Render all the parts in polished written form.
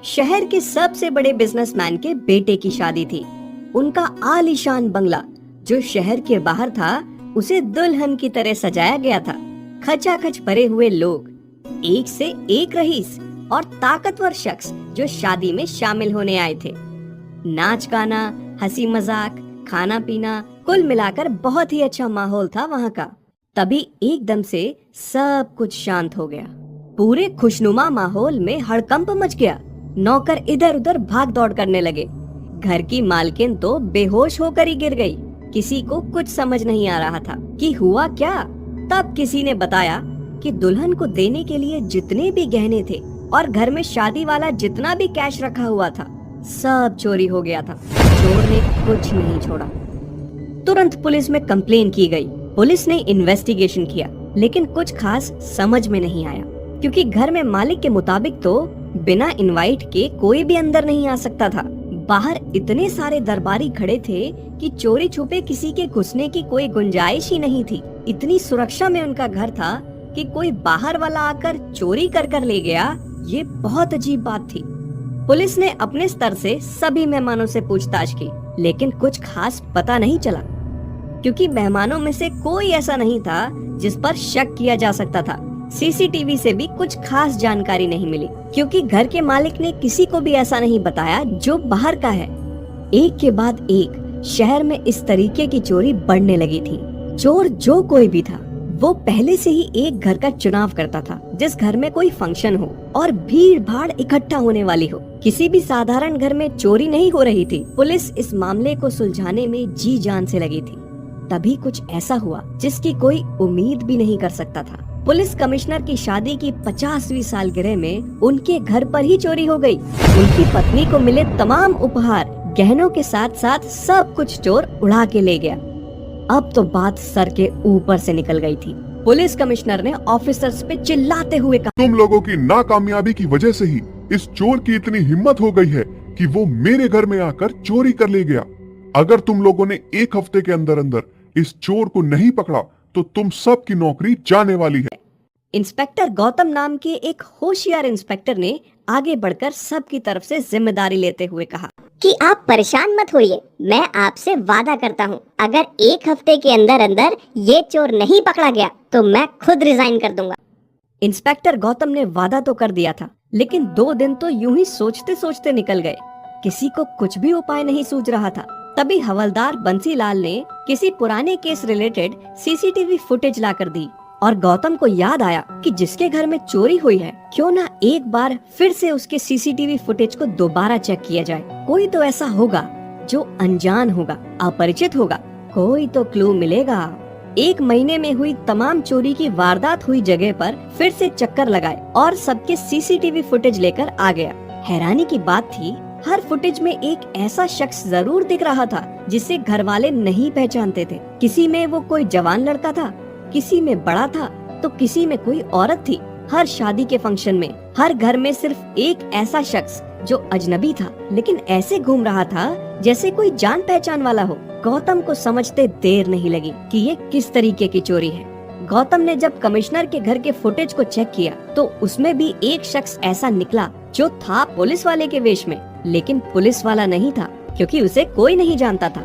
शहर के सबसे बड़े बिजनेसमैन के बेटे की शादी थी। उनका आलीशान बंगला जो शहर के बाहर था उसे दुल्हन की तरह सजाया गया था। खचाखच भरे हुए लोग, एक से एक रईस और ताकतवर शख्स जो शादी में शामिल होने आए थे। नाच गाना, हंसी मजाक, खाना पीना, कुल मिलाकर बहुत ही अच्छा माहौल था वहाँ का। तभी एकदम से सब कुछ शांत हो गया। पूरे खुशनुमा माहौल में हड़कंप मच गया। नौकर इधर उधर भाग दौड़ करने लगे। घर की मालकिन तो बेहोश होकर ही गिर गई। किसी को कुछ समझ नहीं आ रहा था कि हुआ क्या। तब किसी ने बताया कि दुल्हन को देने के लिए जितने भी गहने थे और घर में शादी वाला जितना भी कैश रखा हुआ था सब चोरी हो गया था। चोर ने कुछ नहीं छोड़ा। तुरंत पुलिस में कंप्लेन की गई। पुलिस ने इन्वेस्टिगेशन किया लेकिन कुछ खास समझ में नहीं आया, क्योंकि घर में मालिक के मुताबिक तो बिना इनवाइट के कोई भी अंदर नहीं आ सकता था। बाहर इतने सारे दरबारी खड़े थे कि चोरी छुपे किसी के घुसने की कोई गुंजाइश ही नहीं थी। इतनी सुरक्षा में उनका घर था कि कोई बाहर वाला आकर चोरी कर कर ले गया, ये बहुत अजीब बात थी। पुलिस ने अपने स्तर से सभी मेहमानों से पूछताछ की लेकिन कुछ खास पता नहीं चला, क्योंकि मेहमानों में से कोई ऐसा नहीं था जिस पर शक किया जा सकता था। सीसीटीवी से भी कुछ खास जानकारी नहीं मिली, क्योंकि घर के मालिक ने किसी को भी ऐसा नहीं बताया जो बाहर का है। एक के बाद एक शहर में इस तरीके की चोरी बढ़ने लगी थी। चोर जो कोई भी था वो पहले से ही एक घर का चुनाव करता था जिस घर में कोई फंक्शन हो और भीड़ भाड़ इकट्ठा होने वाली हो। किसी भी साधारण घर में चोरी नहीं हो रही थी। पुलिस इस मामले को सुलझाने में जी जान से लगी थी। तभी कुछ ऐसा हुआ जिसकी कोई उम्मीद भी नहीं कर सकता था। पुलिस कमिश्नर की शादी की 50वीं सालगिरह में उनके घर पर ही चोरी हो गई। उनकी पत्नी को मिले तमाम उपहार, गहनों के साथ साथ सब कुछ चोर उड़ा के ले गया। अब तो बात सर के ऊपर से निकल गई थी। पुलिस कमिश्नर ने ऑफिसर्स पे चिल्लाते हुए कहा, तुम लोगों की नाकामयाबी की वजह से ही इस चोर की इतनी हिम्मत हो गई है कि वो मेरे घर में आकर चोरी कर ले गया। अगर तुम लोगों ने एक हफ्ते के अंदर अंदर इस चोर को नहीं पकड़ा तो तुम सब की नौकरी जाने वाली है। इंस्पेक्टर गौतम नाम के एक होशियार इंस्पेक्टर ने आगे बढ़कर सबकी तरफ से जिम्मेदारी लेते हुए कहा कि आप परेशान मत होइए, मैं आपसे वादा करता हूँ, अगर एक हफ्ते के अंदर अंदर ये चोर नहीं पकड़ा गया तो मैं खुद रिजाइन कर दूंगा। इंस्पेक्टर गौतम ने वादा तो कर दिया था, लेकिन 2 दिन तो यूं ही सोचते सोचते निकल गए। किसी को कुछ भी उपाय नहीं सूझ रहा था। तभी हवलदार बंसीलाल ने किसी पुराने केस रिलेटेड सीसीटीवी फुटेज लाकर दी और गौतम को याद आया कि जिसके घर में चोरी हुई है, क्यों ना एक बार फिर से उसके सीसीटीवी फुटेज को दोबारा चेक किया जाए। कोई तो ऐसा होगा जो अनजान होगा, अपरिचित होगा, कोई तो क्लू मिलेगा। 1 महीने में हुई तमाम चोरी की वारदात हुई जगह पर फिर से चक्कर लगाए और सबके सीसीटीवी फुटेज लेकर आ गया। हैरानी की बात थी, हर फुटेज में एक ऐसा शख्स जरूर दिख रहा था जिसे घर वाले नहीं पहचानते थे। किसी में वो कोई जवान लड़का था, किसी में बड़ा था, तो किसी में कोई औरत थी। हर शादी के फंक्शन में हर घर में सिर्फ एक ऐसा शख्स जो अजनबी था लेकिन ऐसे घूम रहा था जैसे कोई जान पहचान वाला हो। गौतम को समझते देर नहीं लगी कि ये किस तरीके की चोरी है। गौतम ने जब कमिश्नर के घर के फुटेज को चेक किया तो उसमें भी एक शख्स ऐसा निकला जो था पुलिस वाले के वेश में, लेकिन पुलिस वाला नहीं था क्योंकि उसे कोई नहीं जानता था।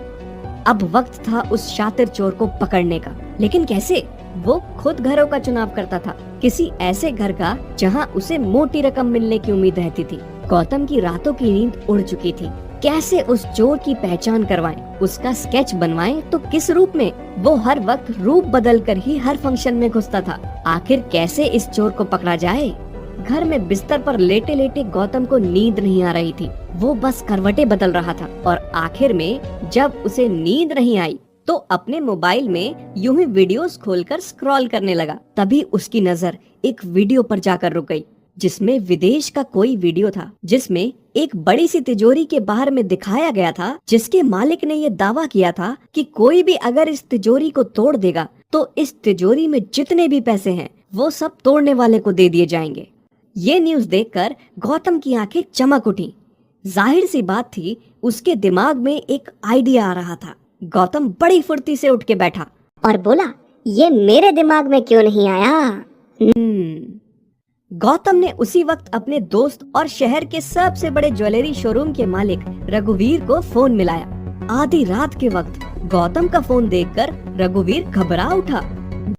अब वक्त था उस शातिर चोर को पकड़ने का, लेकिन कैसे? वो खुद घरों का चुनाव करता था, किसी ऐसे घर का जहां उसे मोटी रकम मिलने की उम्मीद रहती थी। गौतम की रातों की नींद उड़ चुकी थी। कैसे उस चोर की पहचान करवाएं, उसका स्केच बनवाएं तो किस रूप में? वो हर वक्त रूप बदल कर ही हर फंक्शन में घुसता था। आखिर कैसे इस चोर को पकड़ा जाए? घर में बिस्तर पर लेटे लेटे गौतम को नींद नहीं आ रही थी। वो बस करवटें बदल रहा था और आखिर में जब उसे नींद नहीं आई तो अपने मोबाइल में यूं ही वीडियोस खोलकर स्क्रॉल करने लगा। तभी उसकी नजर एक वीडियो पर जाकर रुक गई, जिसमें विदेश का कोई वीडियो था, जिसमें एक बड़ी सी तिजोरी के बाहर में दिखाया गया था, जिसके मालिक ने ये दावा किया था कि कोई भी अगर इस तिजोरी को तोड़ देगा तो इस तिजोरी में जितने भी पैसे हैं वो सब तोड़ने वाले को दे दिए जाएंगे। ये न्यूज देखकर गौतम की आंखें चमक उठी। जाहिर सी बात थी, उसके दिमाग में एक आइडिया आ रहा था। गौतम बड़ी फुर्ती से उठ के बैठा और बोला, ये मेरे दिमाग में क्यों नहीं आया? गौतम ने उसी वक्त अपने दोस्त और शहर के सबसे बड़े ज्वेलरी शोरूम के मालिक रघुवीर को फोन मिलाया। आधी रात के वक्त गौतम का फोन देखकर रघुवीर घबरा उठा।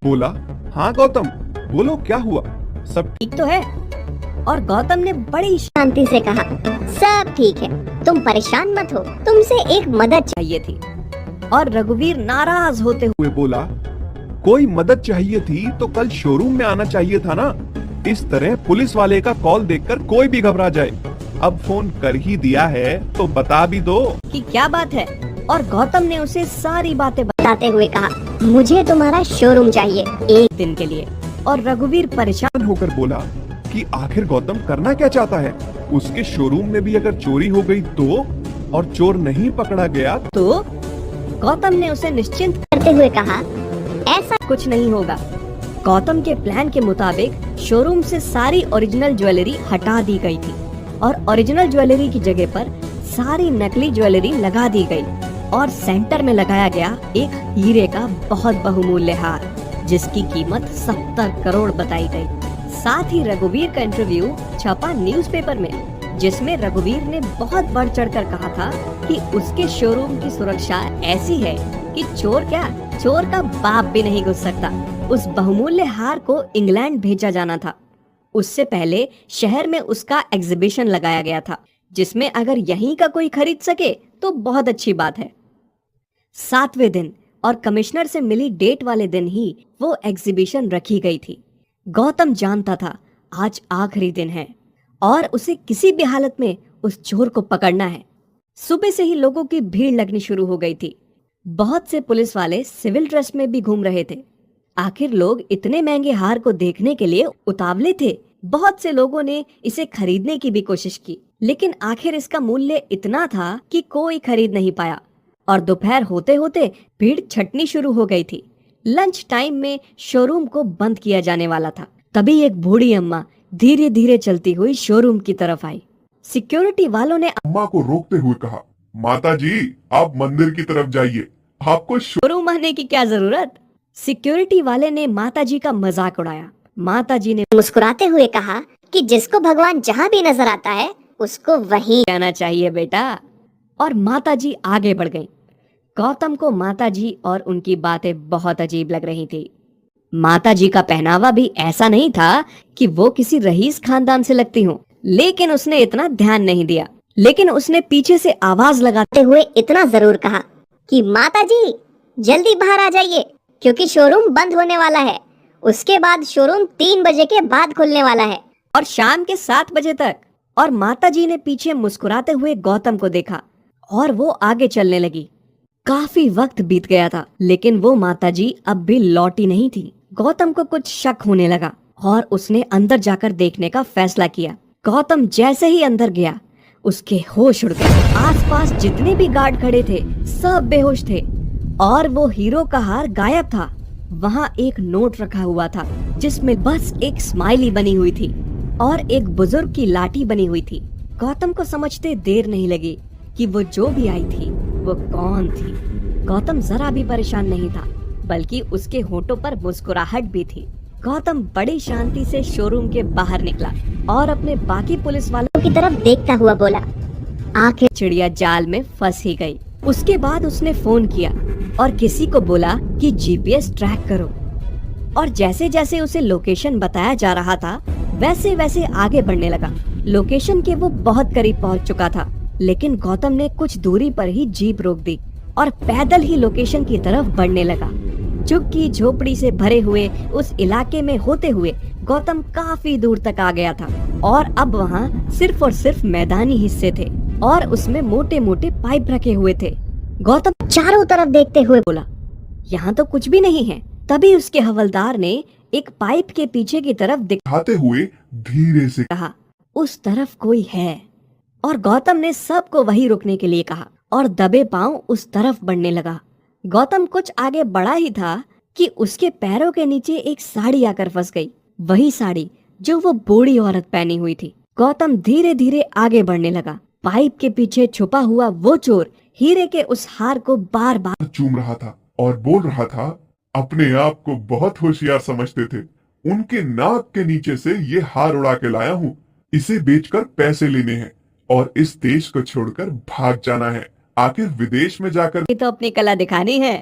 बोला, हाँ गौतम, बोलो क्या हुआ? सब ठीक तो है? और गौतम ने बड़ी शांति से कहा, सब ठीक है, तुम परेशान मत हो, तुमसे एक मदद चाहिए थी। और रघुवीर नाराज होते हुए हुए बोला, कोई मदद चाहिए थी तो कल शोरूम में आना चाहिए था ना। इस तरह पुलिस वाले का कॉल देखकर कोई भी घबरा जाए। अब फोन कर ही दिया है तो बता भी दो कि क्या बात है। और गौतम ने उसे सारी बातें बताते हुए कहा, मुझे तुम्हारा शोरूम चाहिए एक दिन के लिए। और रघुवीर परेशान होकर बोला कि आखिर गौतम करना क्या चाहता है? उसके शोरूम में भी अगर चोरी हो गई तो, और चोर नहीं पकड़ा गया तो गौतम ने उसे निश्चिंत करते हुए कहा, ऐसा कुछ नहीं होगा। गौतम के प्लान के मुताबिक शोरूम से सारी ओरिजिनल ज्वेलरी हटा दी गई थी और ओरिजिनल ज्वेलरी की जगह पर सारी नकली ज्वेलरी लगा दी गई और सेंटर में लगाया गया एक हीरे का बहुत बहुमूल्य हार जिसकी कीमत 70 करोड़ बताई गई। साथ ही रघुवीर का इंटरव्यू छपा न्यूज़पेपर में, जिसमें रघुवीर ने बहुत बढ़ चढ़कर कहा था कि उसके शोरूम की सुरक्षा ऐसी है कि चोर का बाप भी नहीं घुस सकता। उस बहुमूल्य हार को इंग्लैंड भेजा जाना था। उससे पहले शहर में उसका एग्जीबिशन लगाया गया था, जिसमें अगर यहीं का कोई खरीद सके तो बहुत अच्छी बात है। 7वें दिन और कमिश्नर से मिली डेट वाले दिन ही वो एग्जीबिशन रखी गई थी। गौतम जानता था आज आखिरी दिन है और उसे किसी भी हालत में उस चोर को पकड़ना है। सुबह से ही लोगों की भीड़ लगनी शुरू हो गई थी। बहुत से पुलिस वाले सिविल ड्रेस में भी घूम रहे थे। आखिर लोग इतने महंगे हार को देखने के लिए उतावले थे। बहुत से लोगों ने इसे खरीदने की भी कोशिश की, लेकिन आखिर इसका मूल्य इतना था कि कोई खरीद नहीं पाया और दोपहर होते होते भीड़ छटनी शुरू हो गई थी। लंच टाइम में शोरूम को बंद किया जाने वाला था। तभी एक बूढ़ी अम्मा धीरे धीरे चलती हुई शोरूम की तरफ आई। सिक्योरिटी वालों ने अम्मा को रोकते हुए कहा, माता जी, आप मंदिर की तरफ जाइए, आपको शोरूम आने की क्या जरूरत? सिक्योरिटी वाले ने माताजी का मजाक उड़ाया। माताजी ने मुस्कुराते हुए कहा कि जिसको भगवान जहाँ भी नजर आता है उसको वहीं कहना चाहिए बेटा। और माताजी आगे बढ़ गईं। गौतम को माताजी और उनकी बातें बहुत अजीब लग रही थी। माताजी का पहनावा भी ऐसा नहीं था कि वो किसी रईस खानदान से लगती हो, लेकिन उसने इतना ध्यान नहीं दिया। लेकिन उसने पीछे से आवाज लगाते हुए इतना जरूर कहा कि माताजी जल्दी बाहर आ जाइए, क्योंकि शोरूम बंद होने वाला है। उसके बाद शोरूम 3 बजे के बाद खुलने वाला है और शाम के 7 बजे तक। और माताजी ने पीछे मुस्कुराते हुए गौतम को देखा और वो आगे चलने लगी। काफी वक्त बीत गया था, लेकिन वो माताजी अब भी लौटी नहीं थी। गौतम को कुछ शक होने लगा और उसने अंदर जाकर देखने का फैसला किया। गौतम जैसे ही अंदर गया, उसके होश उड़ गए। आसपास जितने भी गार्ड खड़े थे सब बेहोश थे और वो हीरो का हार गायब था। वहाँ एक नोट रखा हुआ था जिसमें बस एक स्माइली बनी हुई थी और एक बुजुर्ग की लाठी बनी हुई थी। गौतम को समझते देर नहीं लगी कि वो जो भी आई थी वो कौन थी। गौतम जरा भी परेशान नहीं था, बल्कि उसके होठों पर मुस्कुराहट भी थी। गौतम बड़ी शांति से शोरूम के बाहर निकला और अपने बाकी पुलिस वालों की तरफ देखता हुआ बोला, आखिर चिड़िया जाल में फंस ही गई। उसके बाद उसने फोन किया और किसी को बोला कि जीपीएस ट्रैक करो। और जैसे जैसे उसे लोकेशन बताया जा रहा था वैसे वैसे आगे बढ़ने लगा। लोकेशन के वो बहुत करीब पहुंच चुका था, लेकिन गौतम ने कुछ दूरी पर ही जीप रोक दी और पैदल ही लोकेशन की तरफ बढ़ने लगा। झुग्गी झोपड़ी से भरे हुए उस इलाके में होते हुए गौतम काफी दूर तक आ गया था और अब वहाँ सिर्फ और सिर्फ मैदानी हिस्से थे और उसमें मोटे मोटे पाइप रखे हुए थे। गौतम चारों तरफ देखते हुए बोला, यहाँ तो कुछ भी नहीं है। तभी उसके हवलदार ने एक पाइप के पीछे की तरफ दिखाते हुए धीरे से कहा, उस तरफ कोई है। और गौतम ने सबको वही रुकने के लिए कहा और दबे पांव उस तरफ बढ़ने लगा। गौतम कुछ आगे बढ़ा ही था कि उसके पैरों के नीचे एक साड़ी आकर फंस गई, वही साड़ी जो वो बूढ़ी औरत पहनी हुई थी। गौतम धीरे धीरे आगे बढ़ने लगा। पाइप के पीछे छुपा हुआ वो चोर हीरे के उस हार को बार बार चूम रहा था और बोल रहा था, अपने आप को बहुत होशियार समझते थे, उनके नाक के नीचे से ये हार उड़ा के लाया हूँ। इसे बेचकर पैसे लेने हैं और इस देश को छोड़कर भाग जाना है। आखिर विदेश में जाकर ये तो अपनी कला दिखानी है।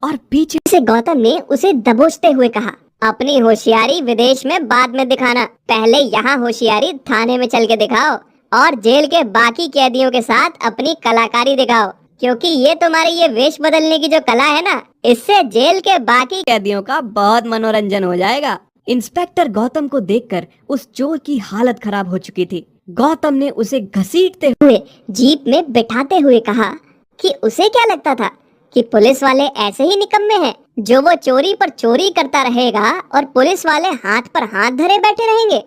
और पीछे से गौतम ने उसे दबोचते हुए कहा, अपनी होशियारी विदेश में बाद में दिखाना, पहले यहाँ होशियारी थाने में चल के दिखाओ और जेल के बाकी कैदियों के साथ अपनी कलाकारी दिखाओ, क्योंकि ये तुम्हारी ये वेश बदलने की जो कला है ना, इससे जेल के बाकी कैदियों का बहुत मनोरंजन हो जाएगा। इंस्पेक्टर गौतम को देखकर उस चोर की हालत खराब हो चुकी थी। गौतम ने उसे घसीटते हुए जीप में बिठाते हुए कहा कि उसे क्या लगता था कि पुलिस वाले ऐसे ही निकम्मे हैं, जो वो चोरी पर चोरी करता रहेगा और पुलिस वाले हाथ पर हाथ धरे बैठे रहेंगे।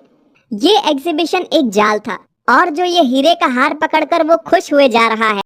ये एग्जीबिशन एक जाल था और जो ये हीरे का हार पकड़कर वो खुश हुए जा रहा है,